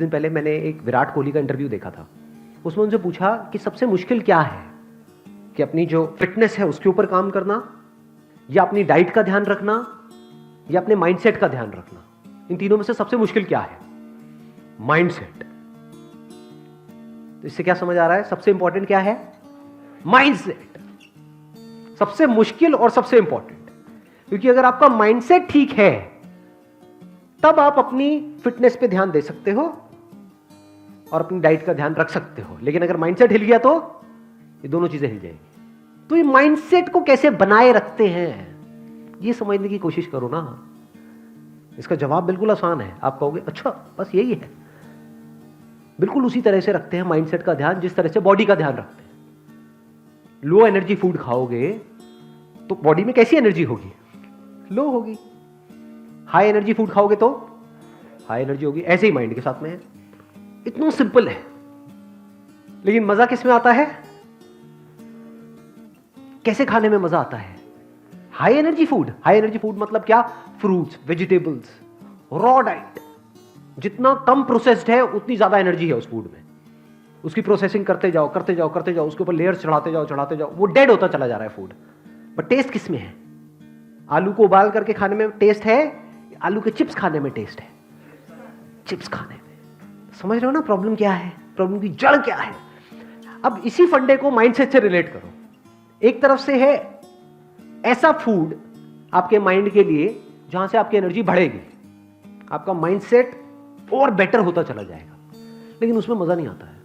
दिन पहले मैंने एक विराट कोहली का इंटरव्यू देखा था। उसमें उनसे पूछा कि सबसे मुश्किल क्या है, कि अपनी जो फिटनेस है उसके ऊपर काम करना, या अपनी डाइट का ध्यान रखना, या अपने माइंडसेट का ध्यान रखना। इन तीनों में से सबसे मुश्किल क्या है? माइंडसेट। तो इससे क्या समझ आ रहा है? सबसे इंपॉर्टेंट क्या है? माइंडसेट। सबसे मुश्किल और सबसे इंपॉर्टेंट, क्योंकि अगर आपका माइंडसेट ठीक है तब आप अपनी फिटनेस पे ध्यान दे सकते हो और अपनी डाइट का ध्यान रख सकते हो। लेकिन अगर माइंडसेट हिल गया तो ये दोनों चीजें हिल जाएंगी। तो ये माइंडसेट को कैसे बनाए रखते हैं, ये समझने की कोशिश करो ना। इसका जवाब बिल्कुल आसान है। आप कहोगे अच्छा बस यही है। बिल्कुल उसी तरह से रखते हैं माइंडसेट का ध्यान जिस तरह से बॉडी का ध्यान रखते हैं। लो एनर्जी फूड खाओगे तो बॉडी में कैसी एनर्जी होगी? लो होगी। हाई एनर्जी फूड खाओगे तो हाई एनर्जी होगी। ऐसे ही माइंड के साथ में है। इतना सिंपल है। लेकिन मजा किस में आता है? कैसे खाने में मजा आता है? High energy food. High energy food मतलब क्या? Fruits, vegetables, raw diet. जितना कम प्रोसेस्ड है उतनी ज्यादा एनर्जी है उस फूड में। उसकी प्रोसेसिंग करते जाओ करते जाओ करते जाओ, उसके ऊपर लेयर्स चढ़ाते जाओ चढ़ाते जाओ, वो डेड होता चला जा रहा है फूड। बट टेस्ट किस में है? आलू को उबाल करके खाने में टेस्ट है, आलू के चिप्स खाने में टेस्ट है? चिप्स खाने में। समझ रहे हो ना प्रॉब्लम क्या है? प्रॉब्लम की जड़ क्या है? अब इसी फंडे को माइंडसेट से रिलेट करो। एक तरफ से है ऐसा फूड आपके माइंड के लिए जहां से आपकी एनर्जी बढ़ेगी, आपका माइंडसेट और बेटर होता चला जाएगा, लेकिन उसमें मजा नहीं आता है।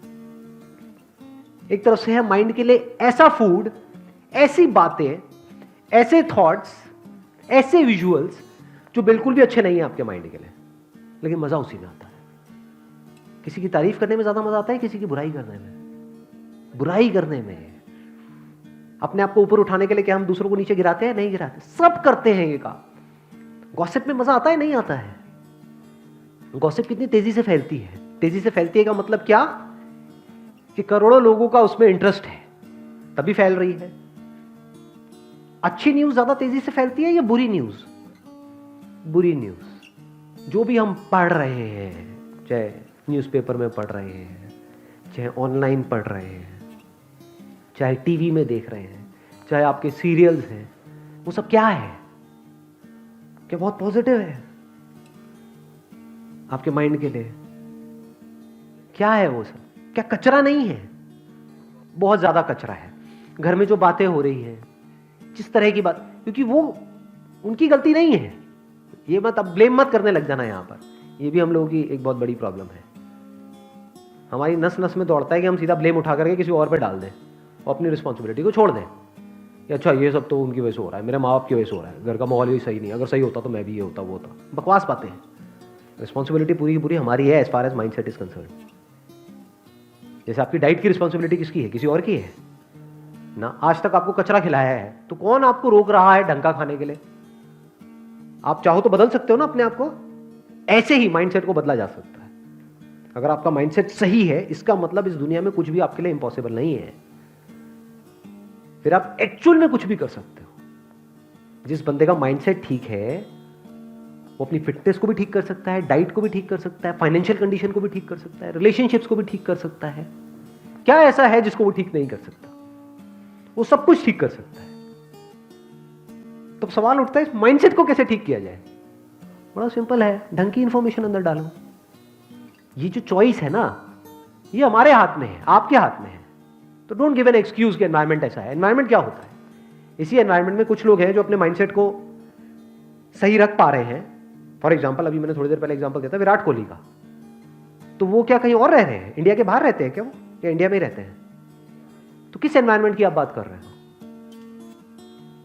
एक तरफ से है माइंड के लिए ऐसा फूड, ऐसी बातें, ऐसे थॉट्स, ऐसे विजुअल्स जो बिल्कुल भी अच्छे नहीं है आपके माइंड के लिए, लेकिन मजा उसी में आता है। किसी की तारीफ करने में ज्यादा मजा आता है, किसी की बुराई करने में। बुराई करने में अपने आप को ऊपर उठाने के लिए क्या हम दूसरों को नीचे गिराते हैं? नहीं गिराते। सब करते हैं ये काम। गॉसिप में मजा आता है? नहीं आता है। गॉसिप कितनी तेजी से फैलती है। तेजी से फैलती है का मतलब क्या? कि करोड़ों लोगों का उसमें इंटरेस्ट है तभी फैल रही है। अच्छी न्यूज ज्यादा तेजी से फैलती है या बुरी न्यूज? बुरी न्यूज। जो भी हम पढ़ रहे हैं, चाहे न्यूज़पेपर में पढ़ रहे हैं, चाहे ऑनलाइन पढ़ रहे हैं, चाहे टीवी में देख रहे हैं, चाहे आपके सीरियल्स हैं, वो सब क्या है? क्या बहुत पॉजिटिव है आपके माइंड के लिए? क्या है वो सब? क्या कचरा नहीं है? बहुत ज्यादा कचरा है। घर में जो बातें हो रही हैं, जिस तरह की बात, क्योंकि वो उनकी गलती नहीं है। ये मत अब ब्लेम मत करने लग जाना यहां पर। ये भी हम लोगों की एक बहुत बड़ी प्रॉब्लम है। हमारी नस नस में दौड़ता है कि हम सीधा ब्लेम उठा करके किसी और पे डाल दें और अपनी रिस्पॉन्सिबिलिटी को छोड़ दें कि अच्छा ये सब तो उनकी वजह से हो रहा है, मेरे माँ बाप की वजह से हो रहा है, घर का माहौल ही सही नहीं, अगर सही होता तो मैं भी ये होता वो होता। बकवास बातें हैं। रिस्पॉन्सिबिलिटी पूरी की पूरी हमारी है as far as mindset is concern. जैसे आपकी डाइट की रिस्पॉन्सिबिलिटी किसकी है? किसी और की है ना। आज तक आपको कचरा खिलाया है तो कौन आपको रोक रहा है ढंग का खाने के लिए? आप चाहो तो बदल सकते हो ना अपने आप को। ऐसे ही माइंडसेट को बदला जा सकता है। अगर आपका माइंडसेट सही है, इसका मतलब इस दुनिया में कुछ भी आपके लिए इंपॉसिबल नहीं है। फिर आप एक्चुअल में कुछ भी कर सकते हो। जिस बंदे का माइंडसेट ठीक है वो अपनी फिटनेस को भी ठीक कर सकता है, डाइट को भी ठीक कर सकता है, फाइनेंशियल कंडीशन को भी ठीक कर सकता है, रिलेशनशिप्स को भी ठीक कर सकता है। क्या ऐसा है जिसको वो ठीक नहीं कर सकता? वो सब कुछ ठीक कर सकता है। तो सवाल उठता है इस माइंडसेट को कैसे ठीक किया जाए? बड़ा सिंपल है, ढंग की इंफॉर्मेशन अंदर डालो। ये जो चॉइस है ना, ये हमारे हाथ में है, आपके हाथ में है। तो डोंट गिव एन एक्सक्यूज कि एनवायरमेंट ऐसा है। एनवायरमेंट क्या होता है? इसी एनवायरमेंट में कुछ लोग हैं जो अपने माइंडसेट को सही रख पा रहे हैं। फॉर एग्जाम्पल, अभी मैंने थोड़ी देर पहले एग्जाम्पल दिया था विराट कोहली का। तो वो क्या कहीं और रह रहे हैं? इंडिया के बाहर रहते हैं क्या वो, या इंडिया में ही रहते हैं? तो किस एनवायरमेंट की आप बात कर रहे हो?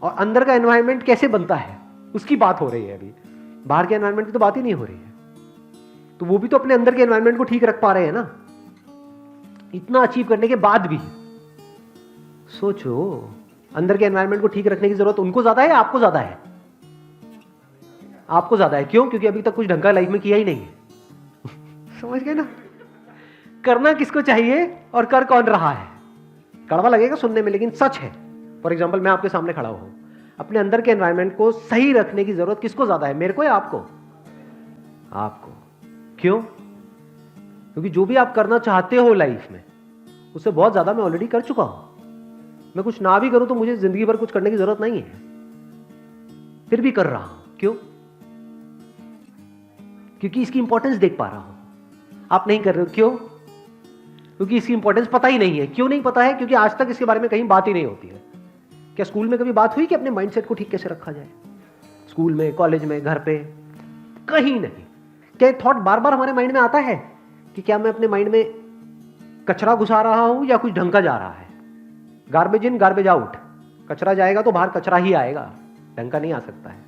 और अंदर का एनवायरमेंट कैसे बनता है उसकी बात हो रही है अभी। बाहर के एनवायरमेंट की तो बात ही नहीं हो रही है। तो वो भी तो अपने अंदर के एनवायरमेंट को ठीक रख पा रहे हैं ना। इतना अचीव करने के बाद भी सोचो, अंदर के एनवायरमेंट को ठीक रखने की जरूरत उनको ज्यादा है या आपको ज्यादा है? आपको ज्यादा है। क्यों? क्योंकि अभी तक कुछ ढंग का लाइफ में किया ही नहीं है। समझ गए ना? करना किसको चाहिए और कर कौन रहा है? कड़वा लगेगा सुनने में, लेकिन सच है। फॉर एग्जाम्पल, मैं आपके सामने खड़ा हूं, अपने अंदर के एनवायरमेंट को सही रखने की जरूरत किसको ज्यादा है? मेरे को या आपको? आपको। क्यों? क्योंकि जो भी आप करना चाहते हो लाइफ में, उससे बहुत ज्यादा मैं ऑलरेडी कर चुका हूं। मैं कुछ ना भी करूं तो मुझे जिंदगी भर कुछ करने की जरूरत नहीं है, फिर भी कर रहा हूं। क्यों? क्योंकि इसकी इंपॉर्टेंस देख पा रहा हूं। आप नहीं कर रहे हो, क्यों? क्योंकि इसकी इंपॉर्टेंस पता ही नहीं है। क्यों नहीं पता है? क्योंकि आज तक इसके बारे में कहीं बात ही नहीं होती है। क्या स्कूल में कभी बात हुई कि अपने माइंडसेट को ठीक कैसे रखा जाए? स्कूल में, कॉलेज में, घर पे, कहीं नहीं। क्या थॉट बार बार हमारे माइंड में आता है कि क्या मैं अपने माइंड में कचरा घुसा रहा हूं या कुछ ढंग का जा रहा है? Garbage in garbage out. कचरा जाएगा तो बाहर कचरा ही आएगा, ढंग का नहीं आ सकता है।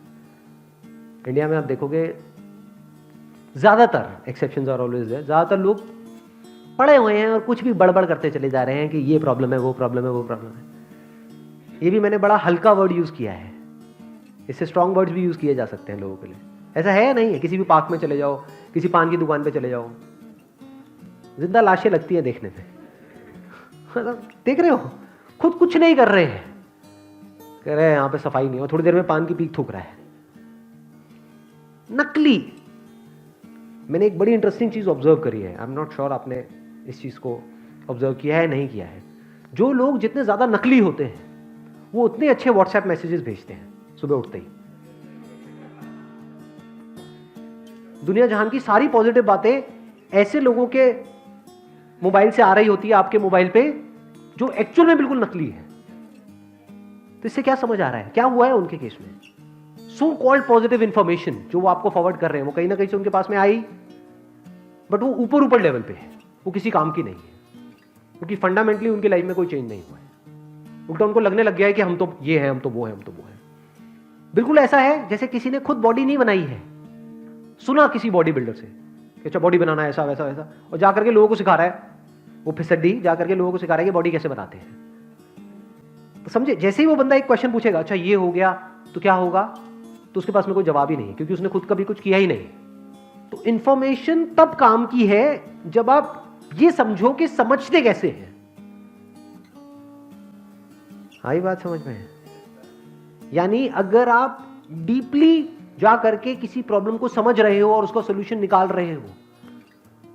इंडिया में आप देखोगे ज्यादातर, एक्सेप्शंस आर ऑलवेज देयर, ज्यादातर लोग पढ़े हुए हैं और कुछ भी बड़बड़ करते चले जा रहे हैं कि ये प्रॉब्लम है, वो प्रॉब्लम है, वो प्रॉब्लम है। ये भी मैंने बड़ा हल्का वर्ड यूज किया है, इससे स्ट्रॉन्ग वर्ड्स भी यूज किए जा सकते हैं लोगों के लिए। ऐसा है या नहीं है? किसी भी पार्क में चले जाओ, किसी पान की दुकान पे चले जाओ, जिंदा लाशें लगती हैं देखने में। देख रहे हो, खुद कुछ नहीं कर रहे हैं, कह रहे हैं यहां पे सफाई नहीं हो, थोड़ी देर में पान की पीक थूक रहा है। नकली। मैंने एक बड़ी इंटरेस्टिंग चीज ऑब्जर्व करी है, आई एम नॉट श्योर आपने इस चीज को ऑब्जर्व किया है नहीं किया है। जो लोग जितने ज्यादा नकली होते हैं वो उतने अच्छे व्हाट्सएप मैसेजेस भेजते हैं सुबह उठते ही। दुनिया जहान की सारी पॉजिटिव बातें ऐसे लोगों के मोबाइल से आ रही होती है आपके मोबाइल पे, जो एक्चुअल में बिल्कुल नकली है। तो इससे क्या समझ आ रहा है, क्या हुआ है उनके केस में? सो कॉल्ड पॉजिटिव इंफॉर्मेशन जो वो आपको फॉरवर्ड कर रहे हैं, वो कहीं ना कहीं से उनके पास में आई, बट वो ऊपर ऊपर लेवल पे है, वो किसी काम की नहीं है, क्योंकि फंडामेंटली उनकी लाइफ में कोई चेंज नहीं हुआ है। उल्टा उनको लगने लग गया है कि हम तो ये हैं, हम तो वो हैं, हम तो वो हैं। बिल्कुल ऐसा है जैसे किसी ने खुद बॉडी नहीं बनाई है, सुना किसी बॉडी बिल्डर से कि अच्छा बॉडी बनाना है, ऐसा वैसा वैसा, और जाकर के लोगों को सिखा रहा है, वो फिसड्डी जाकर के लोगों को सिखा रहा है कि बॉडी कैसे बनाते हैं। तो समझे, जैसे ही वो बंदा एक क्वेश्चन पूछेगा, अच्छा ये हो गया तो क्या होगा, तो उसके पास में कोई जवाब ही नहीं, क्योंकि उसने खुद कभी कुछ किया ही नहीं। तो इंफॉर्मेशन तब काम की है जब आप ये समझो कि समझते कैसे हैं। आई बात समझ में? यानी अगर आप डीपली जा करके किसी प्रॉब्लम को समझ रहे हो और उसका सॉल्यूशन निकाल रहे हो,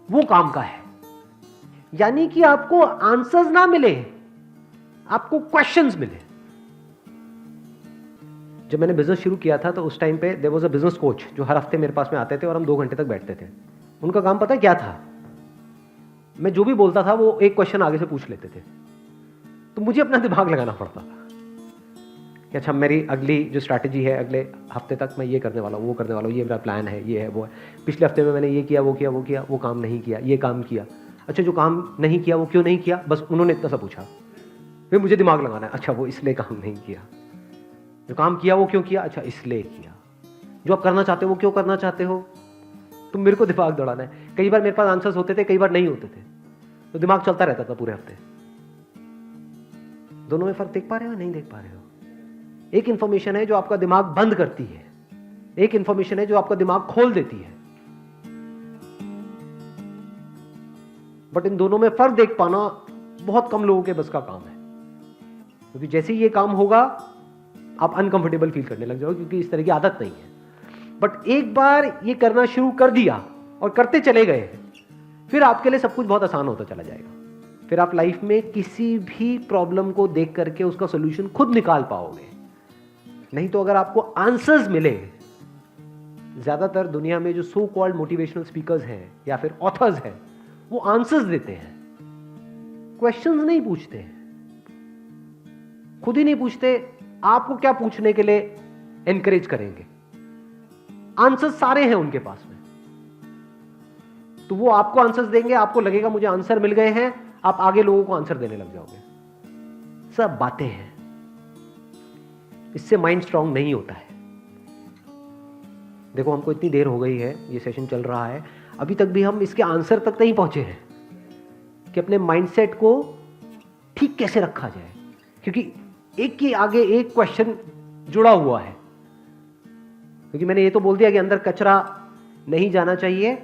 वो काम का है। यानी कि आपको आंसर्स ना मिले, आपको क्वेश्चंस मिले। जब मैंने बिजनेस शुरू किया था तो उस टाइम पे there was a business coach जो हर हफ्ते मेरे पास में आते थे और हम 2 घंटे तक बैठते थे। उनका काम पता है क्या था? मैं जो भी बोलता था वो एक क्वेश्चन आगे से पूछ लेते थे, तो मुझे अपना दिमाग लगाना पड़ता था कि अच्छा मेरी अगली जो स्ट्रैटेजी है, अगले हफ्ते तक मैं ये करने वाला हूँ, वो करने वाला हूँ, ये मेरा प्लान है, ये है, वो है। पिछले हफ्ते में मैंने ये किया, वो किया, वो किया, वो काम नहीं किया, ये काम किया। अच्छा जो काम नहीं किया वो क्यों नहीं किया? बस उन्होंने इतना सा पूछा, फिर मुझे दिमाग लगाना है, अच्छा वो इसलिए काम नहीं किया। जो काम किया वो क्यों किया? अच्छा इसलिए किया। जो आप करना चाहते हो वो क्यों करना चाहते हो? तो मेरे को दिमाग दौड़ाना है। कई बार मेरे पास आंसर्स होते थे, कई बार नहीं होते थे, तो दिमाग चलता रहता था पूरे हफ्ते। दोनों में फर्क देख पा रहे हो, नहीं देख पा रहे हो? एक इंफॉर्मेशन है जो आपका दिमाग बंद करती है, एक इंफॉर्मेशन है जो आपका दिमाग खोल देती है। बट इन दोनों में फर्क देख पाना बहुत कम लोगों के बस का काम है, क्योंकि जैसे ही ये काम होगा आप अनकंफर्टेबल फील करने लग जाओगे, क्योंकि इस तरह की आदत नहीं है। बट एक बार ये करना शुरू कर दिया और करते चले गए, फिर आपके लिए सब कुछ बहुत आसान होता चला जाएगा। फिर आप लाइफ में किसी भी प्रॉब्लम को देख करके उसका सॉल्यूशन खुद निकाल पाओगे। नहीं तो अगर आपको आंसर्स मिले, ज्यादातर दुनिया में जो सो कॉल्ड मोटिवेशनल स्पीकर्स हैं या फिर ऑथर्स हैं, वो आंसर्स देते हैं, क्वेश्चंस नहीं पूछते हैं, खुद ही नहीं पूछते आपको क्या पूछने के लिए एनकरेज करेंगे। आंसर्स सारे हैं उनके पास में, तो वो आपको आंसर्स देंगे, आपको लगेगा मुझे आंसर मिल गए हैं, आप आगे लोगों को आंसर देने लग जाओगे। सब बातें हैं, इससे माइंड स्ट्रांग नहीं होता है। देखो हमको इतनी देर हो गई है, ये सेशन चल रहा है, अभी तक भी हम इसके आंसर तक नहीं पहुंचे हैं कि अपने माइंडसेट को ठीक कैसे रखा जाए, क्योंकि एक के आगे एक क्वेश्चन जुड़ा हुआ है। क्योंकि मैंने ये तो बोल दिया कि अंदर कचरा नहीं जाना चाहिए,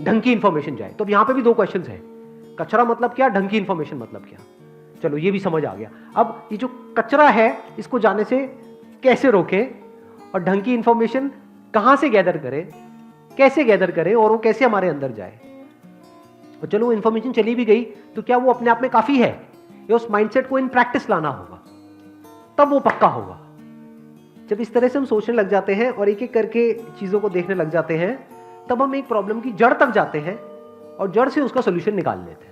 ढंग की इंफॉर्मेशन जाए। तो अब यहां पे भी 2 क्वेश्चंस हैं, कचरा मतलब क्या, ढंग की इंफॉर्मेशन मतलब क्या। चलो ये भी समझ आ गया। अब ये जो कचरा है इसको जाने से कैसे रोके, और ढंग की इंफॉर्मेशन कहां से गैदर करें, कैसे गैदर करें, और वो कैसे हमारे अंदर जाए। और चलो वो इंफॉर्मेशन चली भी गई तो क्या वो अपने आप में काफी है, या उस माइंडसेट को इन प्रैक्टिस लाना होगा, तब वो पक्का होगा। जब इस तरह से हम सोचने लग जाते हैं और एक एक करके चीजों को देखने लग जाते हैं, तब हम एक प्रॉब्लम की जड़ तक जाते हैं और जड़ से उसका सोल्यूशन निकाल लेते हैं।